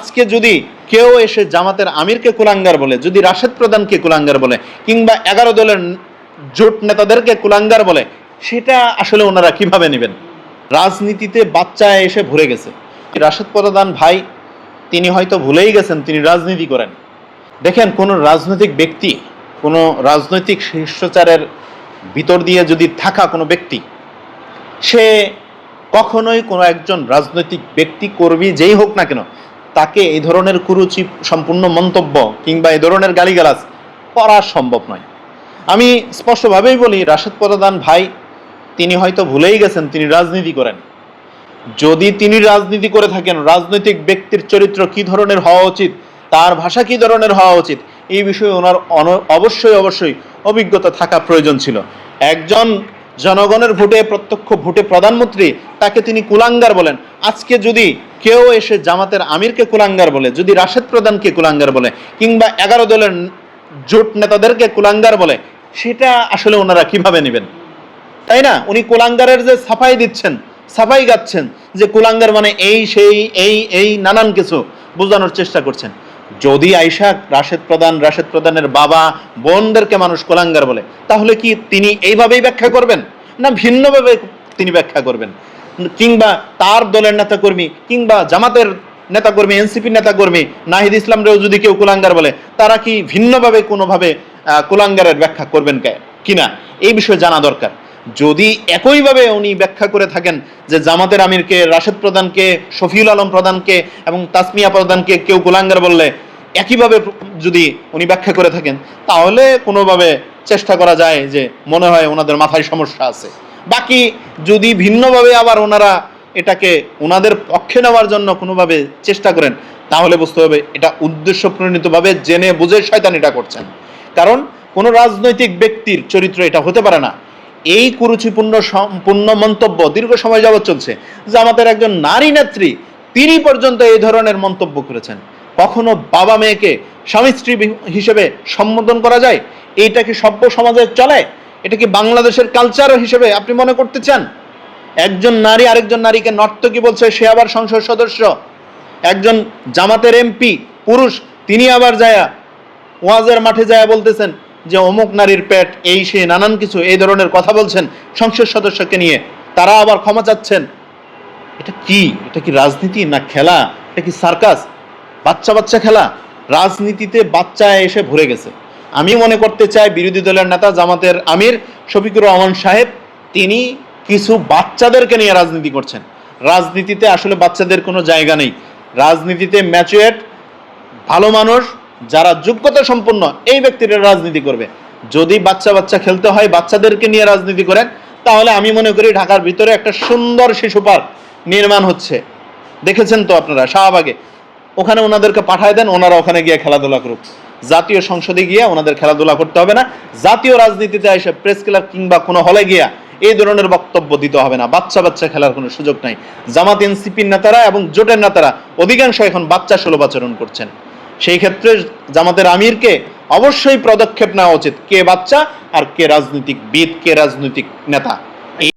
আজকে যদি কেউ এসে জামাতের আমিরকে কুলাঙ্গার বলে, যদি রাশেদ প্রধানকে কুলাঙ্গার বলে, কিংবা 11 দলের জোট নেতাদেরকে কুলাঙ্গার বলে, সেটা আসলে ওনারা কিভাবে নেবেন? রাজনীতিতে বাচ্চা এসে ভরে গেছে। রাশেদ প্রধান ভাই তিনি হয়তো ভুলেই গেছেন তিনি রাজনীতি করেন। দেখেন, কোনো রাজনৈতিক ব্যক্তি, কোনো রাজনৈতিক শিষ্টাচারের ভিতর দিয়ে যদি থাকা কোনো ব্যক্তি, সে কখনোই কোনো একজন রাজনৈতিক ব্যক্তি, কর্মী যেই হোক না কেন, তাকে এই ধরনের কুরুচি সম্পূর্ণ মন্তব্য কিংবা এই ধরনের গালিগালাজ করা সম্ভব নয়। আমি স্পষ্টভাবেই বলি, রাশেদ প্রধান ভাই তিনি হয়তো ভুলেই গেছেন তিনি রাজনীতি করেন। যদি তিনি রাজনীতি করে থাকেন, রাজনৈতিক ব্যক্তির চরিত্র কি ধরনের হওয়া উচিত, তার ভাষা কি ধরনের হওয়া উচিত, এই বিষয়ে ওনার অবশ্যই অভিজ্ঞতা থাকা প্রয়োজন ছিল। একজন জনগণের ভোটে, প্রত্যক্ষ ভোটে প্রধানমন্ত্রী, তাকে তিনি কুলাঙ্গার বলেন। আজকে যদি কেউ এসে জামাতের আমিরকে কুলাঙ্গার বলে, যদি রাশেদ প্রধানকে কুলাঙ্গার বলে, কিংবা 11 দলের জোট নেতাদেরকে কুলাঙ্গার বলে, সেটা আসলে ওনারা কিভাবে নেবেন? তাই না? উনি কুলাঙ্গারের যে সাফাই দিচ্ছেন, সাফাই গাচ্ছেন যে কুলাঙ্গার মানে এই সেই এই নানান কিছু বোঝানোর চেষ্টা করছেন। যদি আইসা রাশেদ প্রধানের বাবা বোনদেরকে মানুষ কুলাঙ্গার বলে, তাহলে কি তিনি এইভাবেই ব্যাখ্যা করবেন, না ভিন্নভাবে তিনি ব্যাখ্যা করবেন? কিংবা তার দলের নেতাকর্মী, কিংবা জামাতের নেতাকর্মী, এনসিপির নেতাকর্মী, নাহিদ ইসলামরেও যদি কেউ কুলাঙ্গার বলে, তারা কি ভিন্নভাবে কোনোভাবে কুলাঙ্গারের ব্যাখ্যা করবেন কিনা, এই বিষয়ে জানা দরকার। যদি একইভাবে উনি ব্যাখ্যা করে থাকেন যে জামাতের আমিরকে, রাশেদ প্রধানকে, শফিউল আলম প্রধানকে এবং তাসমিয়া প্রধানকে কেউ কুলাঙ্গার বললে একইভাবে যদি উনি ব্যাখ্যা করে থাকেন, তাহলে কোনোভাবে চেষ্টা করা যায় যে মনে হয় ওনাদের মাথায় সমস্যা আছে। বাকি যদি ভিন্নভাবে আবার ওনারা এটাকে ওনাদের পক্ষে নেওয়ার জন্য কোনোভাবে চেষ্টা করেন, তাহলে বুঝতে হবে এটা উদ্দেশ্য প্রণীতভাবে জেনে বুঝে শয়তানিটা করছেন। কারণ কোনো রাজনৈতিক ব্যক্তির চরিত্র এটা হতে পারে না। এই কুরুচিপূর্ণ মন্তব্য দীর্ঘ সময় যাবৎ চলছে। জামাতের একজন নারী নেত্রী, তিনি পর্যন্ত এই ধরনের মন্তব্য করেছেন। কখনো বাবা মেয়েকে স্বামী স্ত্রী হিসেবে সম্বোধন করা যায়? এইটা কি সভ্য সমাজে চলে? এটা কি বাংলাদেশের কালচার হিসেবে আপনি মনে করতে চান? একজন নারী আরেকজন নারীকে নর্তকী বলছে, সে আবার সংসদ সদস্য। একজন জামাতের এমপি পুরুষ, তিনি আবার যায়া ওয়াজের মাঠে যায়া বলতেছেন যে অমুক নারীর পেট, এই সে নানান কিছু এই ধরনের কথা বলছেন সংসদ সদস্যকে নিয়ে, তারা আবার ক্ষমা চাচ্ছেন। এটা কি? এটা কি রাজনীতি না খেলা? এটা কি সার্কাস? বাচ্চা খেলা? রাজনীতিতে বাচ্চা এসে ভরে গেছে। আমি মনে করতে চাই বিরোধী দলের নেতা জামাতের আমির শফিকুর রহমান সাহেব, তিনি কিছু বাচ্চাদেরকে নিয়ে রাজনীতি করছেন। রাজনীতিতে আসলে বাচ্চাদের কোনো জায়গা নেই। রাজনীতিতে ম্যাচুয়ার্ড ভালো মানুষ, যারা যোগ্যতা সম্পন্ন, এই ব্যক্তিরা রাজনীতি করবে। যদি বাচ্চা খেলতে হয়, বাচ্চাদেরকে নিয়ে রাজনীতি করেন, তাহলে আমি মনে করি ঢাকার ভিতরে একটা সুন্দর শিশু পার্ক নির্মাণ হচ্ছে, দেখেছেন তো আপনারা শাহবাগে। ওখানে ওনাদেরকে পাঠায় দেন, ওনারা ওখানে গিয়ে খেলাধুলা করুক। জাতীয় সংসদে গিয়ে ওনাদের খেলাধুলা করতে হবে না। জাতীয় রাজনীতিতে এসে প্রেস ক্লাব কিংবা কোনো হলে গিয়া এই ধরনের বক্তব্য দিতে হবে না। বাচ্চা খেলার কোনো সুযোগ নাই। জামাত এনসিপির নেতারা এবং জোটের নেতারা অধিকাংশ এখন বাচ্চা সুলভ আচরণ করছেন। সেই ক্ষেত্রে জামাতের আমিরকে অবশ্যই পদক্ষেপ নেওয়া উচিত। কে বাচ্চা আর কে রাজনৈতিকবিদ, কে রাজনৈতিক নেতা।